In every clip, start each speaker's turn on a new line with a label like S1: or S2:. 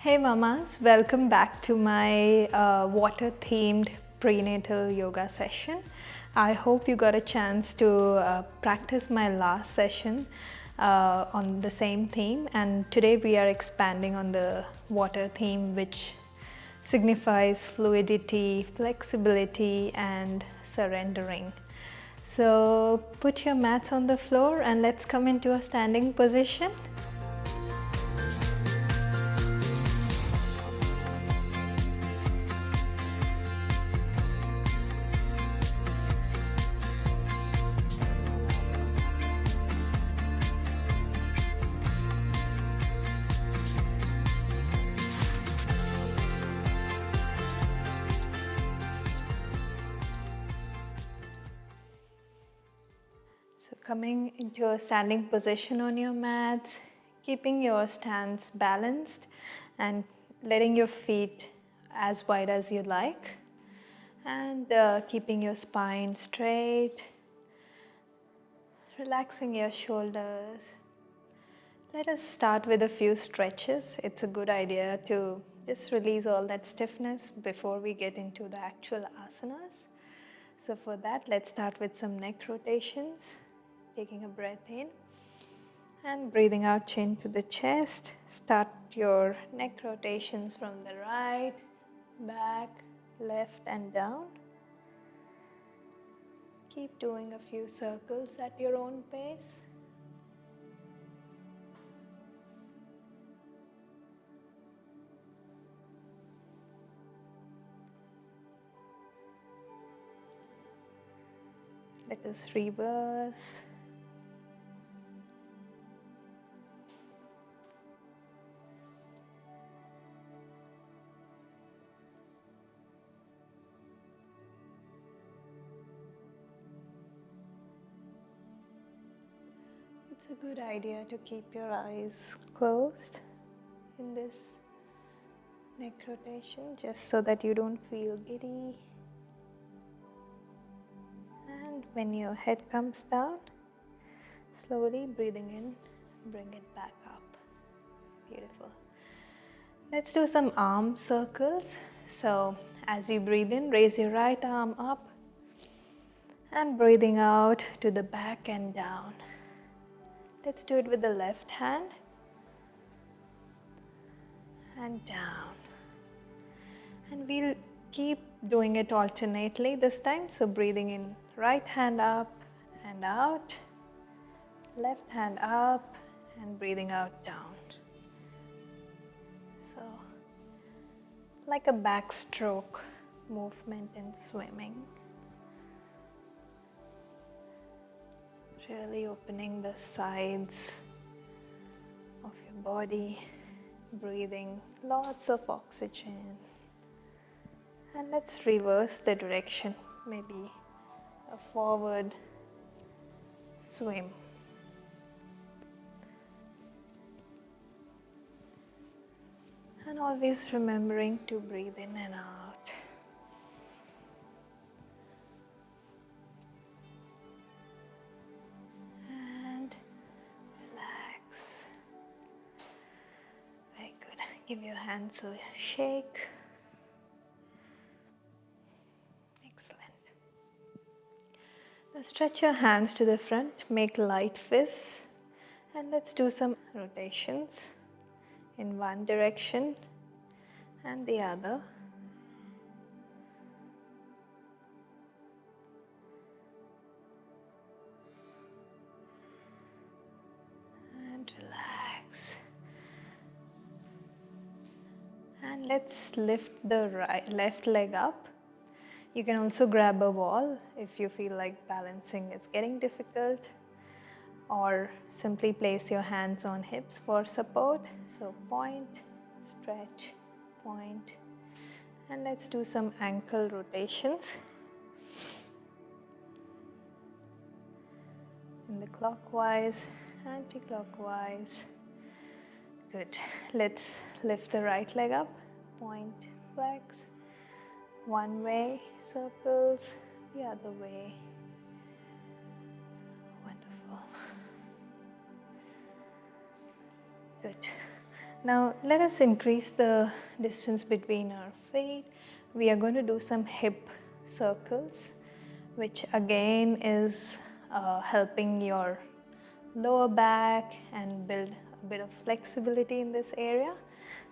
S1: Hey mamas, welcome back to my water themed prenatal yoga session. I hope you got a chance to practice my last session on the same theme, and today we are expanding on the water theme, which signifies fluidity, flexibility and surrendering. So put your mats on the floor and let's come into a standing position. So coming into a standing position on your mats, keeping your stance balanced and letting your feet as wide as you like, and keeping your spine straight, relaxing your shoulders. Let us start with a few stretches. It's a good idea to just release all that stiffness before we get into the actual asanas. So for that, let's start with some neck rotations. Taking a breath in and breathing out, chin to the chest. Start your neck rotations from the right, back, left and down. Keep doing a few circles at your own pace. Let us reverse. It's a good idea to keep your eyes closed in this neck rotation, just so that you don't feel giddy. And when your head comes down, slowly breathing in, bring it back up. Beautiful. Let's do some arm circles. So as you breathe in, raise your right arm up and breathing out to the back and down. Let's do it with the left hand and down. And we'll keep doing it alternately this time. So breathing in, right hand up and out, left hand up and breathing out down. So like a backstroke movement in swimming. Really opening the sides of your body, breathing lots of oxygen. And let's reverse the direction, maybe a forward swim. And always remembering to breathe in and out. Give your hands a shake. Excellent. Now stretch your hands to the front, make light fists, and let's do some rotations in one direction and the other. And relax. And let's lift the left leg up. You can also grab a wall if you feel like balancing is getting difficult, or simply place your hands on hips for support. So point, stretch, point. And let's do some ankle rotations in the clockwise, anti-clockwise. Good. Let's lift the right leg up, point, flex, one way, circles, the other way. Wonderful. Good. Now let us increase the distance between our feet. We are going to do some hip circles, which again is helping your lower back and build a bit of flexibility in this area.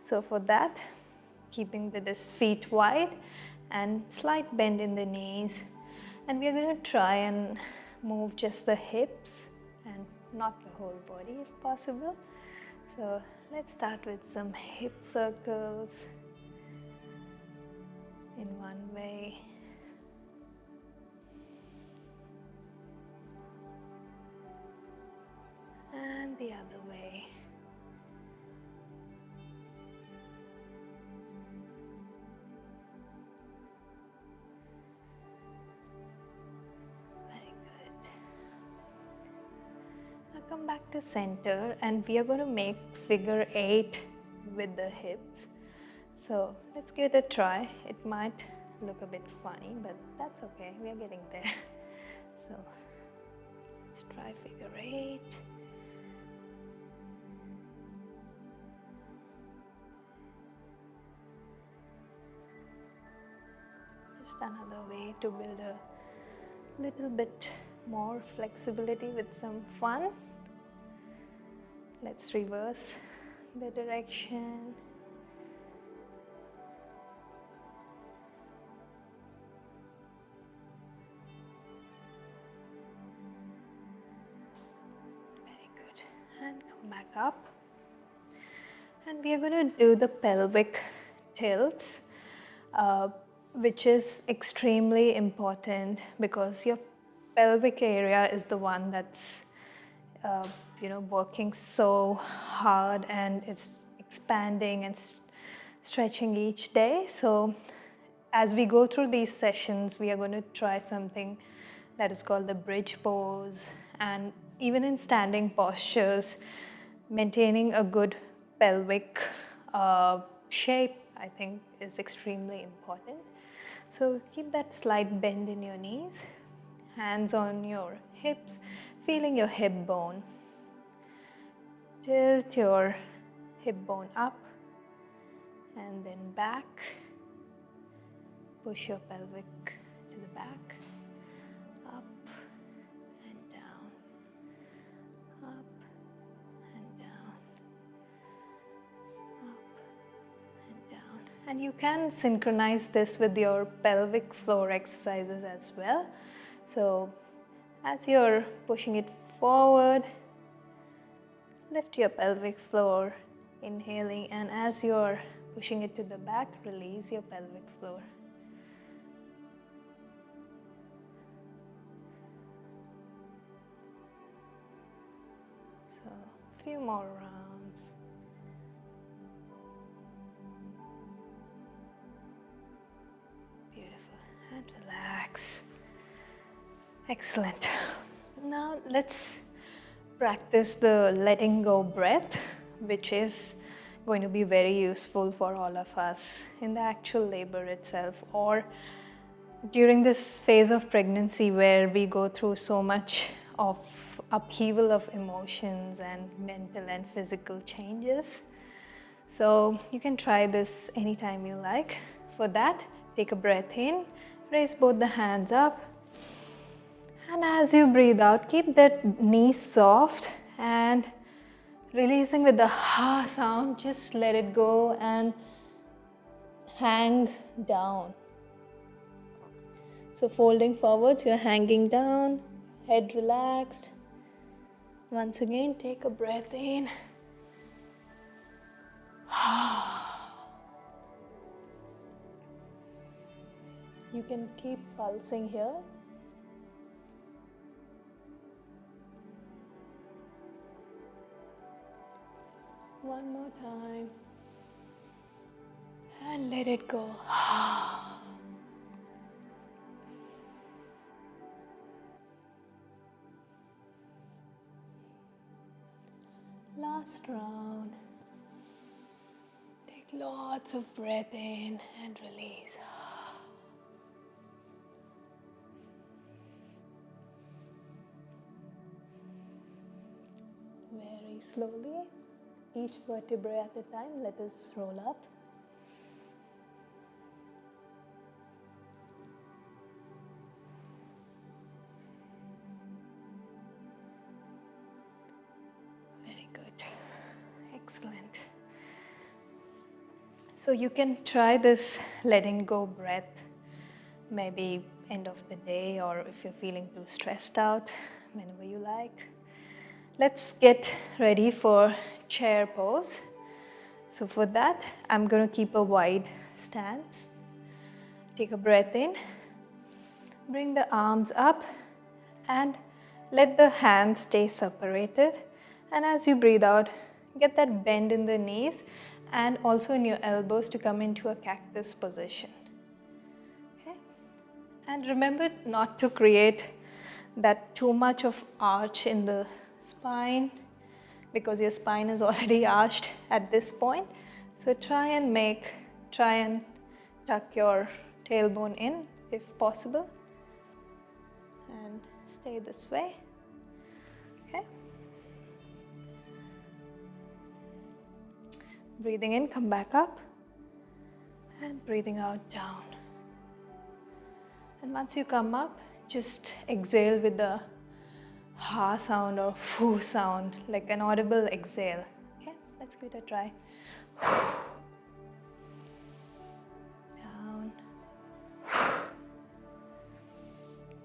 S1: So for that, keeping the feet wide and slight bend in the knees, and we are going to try and move just the hips and not the whole body if possible. So let's start with some hip circles in one way. And the other way. Very good. Now come back to center, and we are going to make figure 8 with the hips. So let's give it a try. It might look a bit funny, but that's okay. We are getting there. So let's try figure 8. Just another way to build a little bit more flexibility with some fun. Let's reverse the direction. Very good. And come back up. And we are going to do the pelvic tilts, which is extremely important because your pelvic area is the one that's working so hard, and it's expanding and stretching each day. So as we go through these sessions, we are going to try something that is called the bridge pose, and even in standing postures, maintaining a good pelvic shape, I think, is extremely important. So keep that slight bend in your knees, hands on your hips, feeling your hip bone. Tilt your hip bone up and then back. Push your pelvic to the back, up and down, up and down, up and down. And you can synchronize this with your pelvic floor exercises as well. So as you're pushing it forward, lift your pelvic floor, inhaling, and as you're pushing it to the back, release your pelvic floor. So a few more rounds. Beautiful. And relax. Excellent. Now let's practice the letting go breath, which is going to be very useful for all of us in the actual labor itself, or during this phase of pregnancy where we go through so much of upheaval of emotions and mental and physical changes. So you can try this anytime you like. For that, take a breath in, raise both the hands up, and as you breathe out, keep that knee soft and releasing with the ha sound. Just let it go and hang down. So folding forwards, you're hanging down, head relaxed. Once again, take a breath in. You can keep pulsing here. One more time. And let it go. Last round. Take lots of breath in and release. Very slowly. each vertebrae at a time. Let us roll up. Very good. Excellent. So you can try this letting go breath maybe end of the day, or if you're feeling too stressed out, whenever you like. Let's get ready for chair pose. So for that, I'm going to keep a wide stance. Take a breath in, bring the arms up and let the hands stay separated. And as you breathe out, get that bend in the knees and also in your elbows to come into a cactus position. Okay? And remember not to create that too much of arch in the spine, because your spine is already arched at this point. So try and tuck your tailbone in if possible and stay this way. Okay. Breathing in, come back up and breathing out, down. And once you come up, just exhale with the ha sound or foo sound, like an audible exhale. Okay, let's give it a try. Down,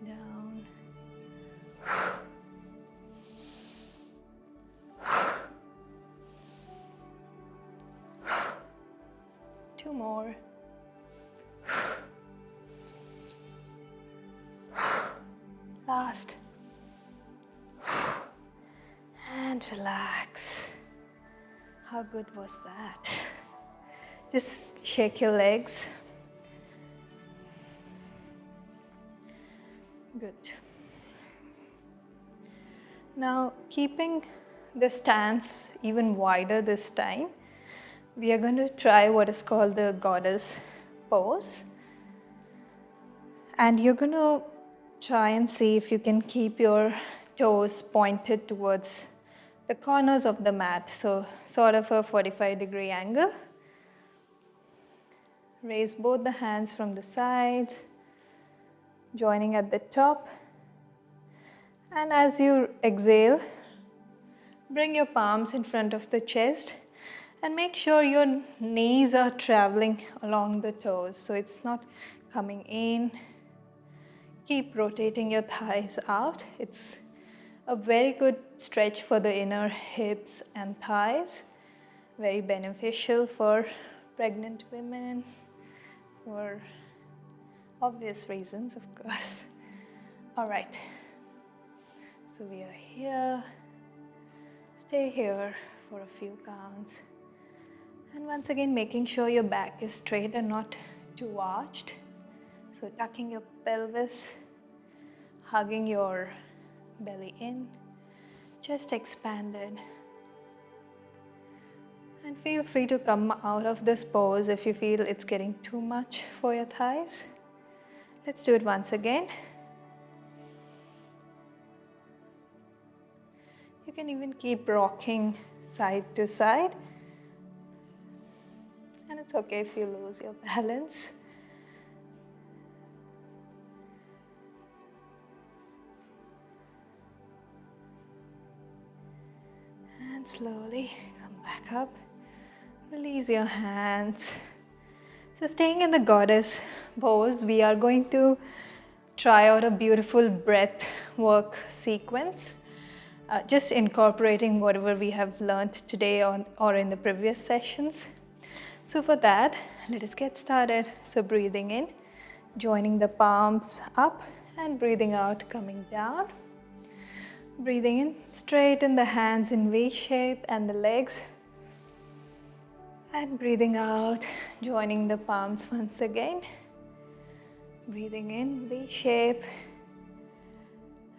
S1: down, two more. Last. And relax. How good was that? Just shake your legs. Good. Now, keeping the stance even wider this time, we are going to try what is called the goddess pose. And you're going to try and see if you can keep your toes pointed towards the corners of the mat, so sort of a 45-degree angle. Raise both the hands from the sides, joining at the top. And as you exhale, bring your palms in front of the chest and make sure your knees are traveling along the toes, so it's not coming in. Keep rotating your thighs out. It's a very good stretch for the inner hips and thighs. Very beneficial for pregnant women, for obvious reasons, of course. All right. So we are here. Stay here for a few counts. And once again, making sure your back is straight and not too arched. So tucking your pelvis, hugging your belly in, chest expanded. And feel free to come out of this pose if you feel it's getting too much for your thighs. Let's do it once again. You can even keep rocking side to side. And it's okay if you lose your balance. And slowly come back up. Release your hands. So staying in the goddess pose, we are going to try out a beautiful breath work sequence. Just incorporating whatever we have learned today or in the previous sessions. So for that, let us get started. So breathing in, joining the palms up and breathing out, coming down. Breathing in, straighten the hands in V shape and the legs. And breathing out, joining the palms once again. Breathing in, V shape.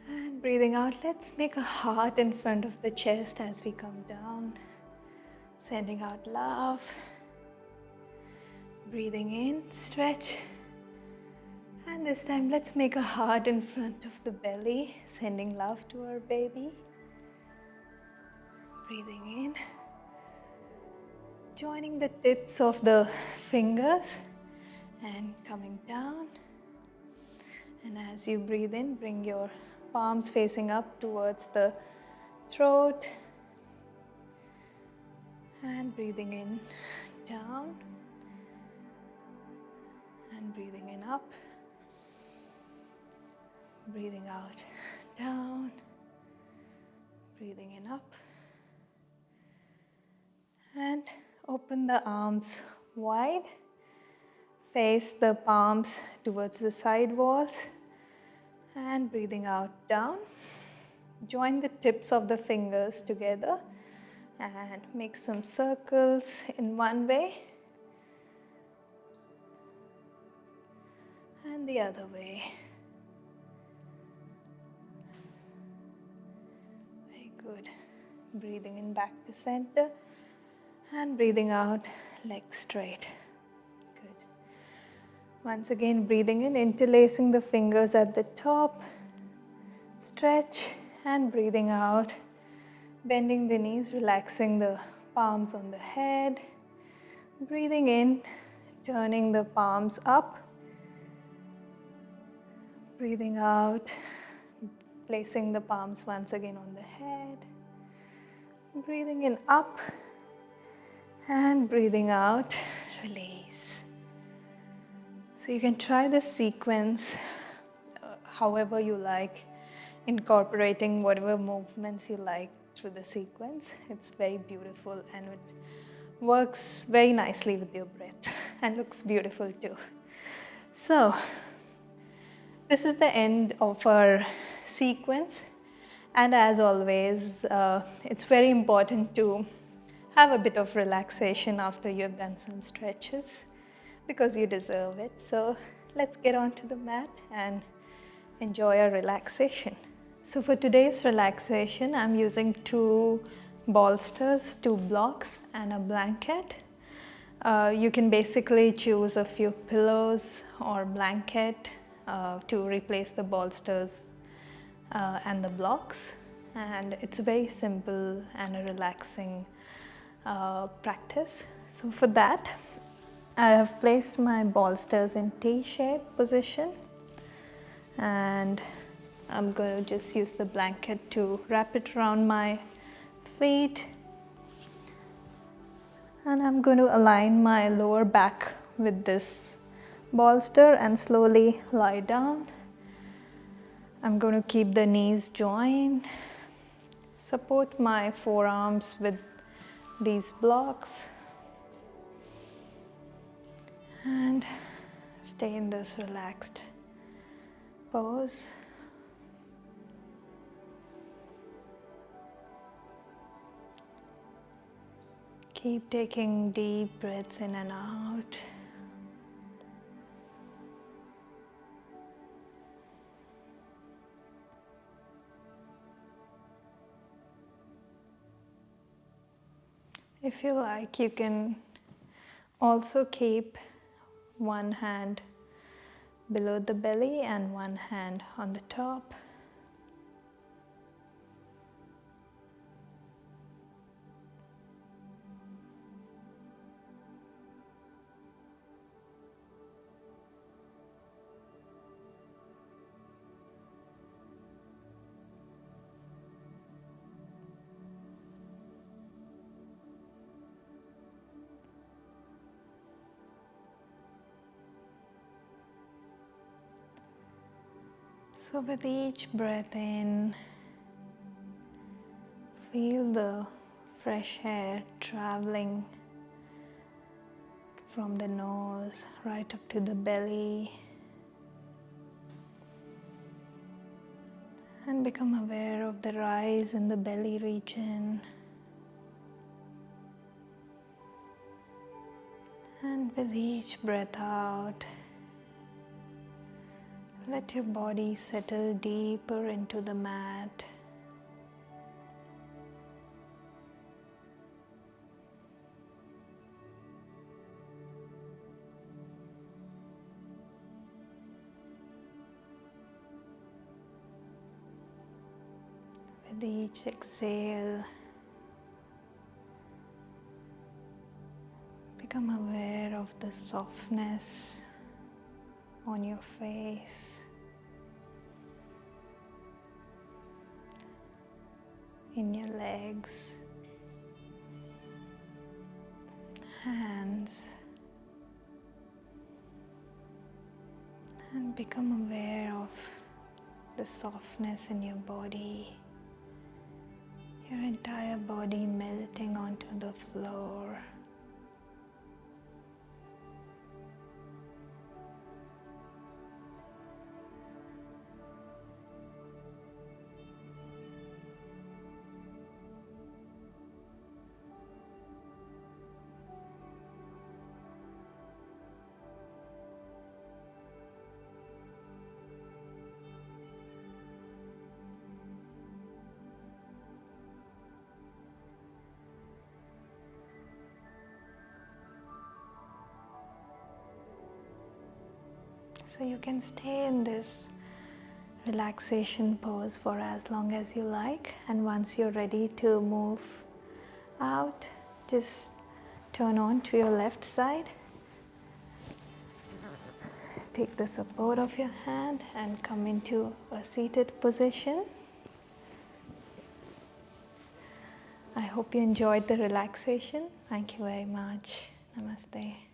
S1: And breathing out, let's make a heart in front of the chest as we come down. Sending out love. Breathing in, stretch. And this time, let's make a heart in front of the belly, sending love to our baby. Breathing in. Joining the tips of the fingers and coming down. And as you breathe in, bring your palms facing up towards the throat. And breathing in, down. And breathing in, up. Breathing out, down. Breathing in, up. And open the arms wide. Face the palms towards the side walls. And breathing out, down. Join the tips of the fingers together and make some circles in one way and the other way. Very good. Breathing in back to center and breathing out, legs straight. Good. Once again, breathing in, interlacing the fingers at the top, stretch, and breathing out, bending the knees, relaxing the palms on the head. Breathing in, turning the palms up. Breathing out, placing the palms once again on the head. Breathing in, up, and breathing out, release. So you can try this sequence however you like, incorporating whatever movements you like through the sequence. It's very beautiful and it works very nicely with your breath and looks beautiful too. So this is the end of our sequence, and as always it's very important to have a bit of relaxation after you have done some stretches because you deserve it. So let's get onto the mat and enjoy our relaxation. So for today's relaxation, I'm using 2 bolsters, 2 blocks and a blanket. You can basically choose a few pillows or blanket to replace the bolsters and the blocks. And it's very simple and a relaxing practice. So for that, I have placed my bolsters in T-shaped position, and I'm going to just use the blanket to wrap it around my feet, and I'm going to align my lower back with this bolster and slowly lie down. I'm going to keep the knees joined, support my forearms with these blocks, and stay in this relaxed pose. Keep taking deep breaths in and out. If you like, you can also keep one hand below the belly and one hand on the top. So with each breath in, feel the fresh air traveling from the nose right up to the belly, and become aware of the rise in the belly region. And with each breath out, let your body settle deeper into the mat. With each exhale, aware of the softness on your face, in your legs, hands, and become aware of the softness in your body, your entire body melting onto the floor. So you can stay in this relaxation pose for as long as you like, and once you're ready to move out, just turn on to your left side. Take the support of your hand and come into a seated position. I hope you enjoyed the relaxation. Thank you very much. Namaste.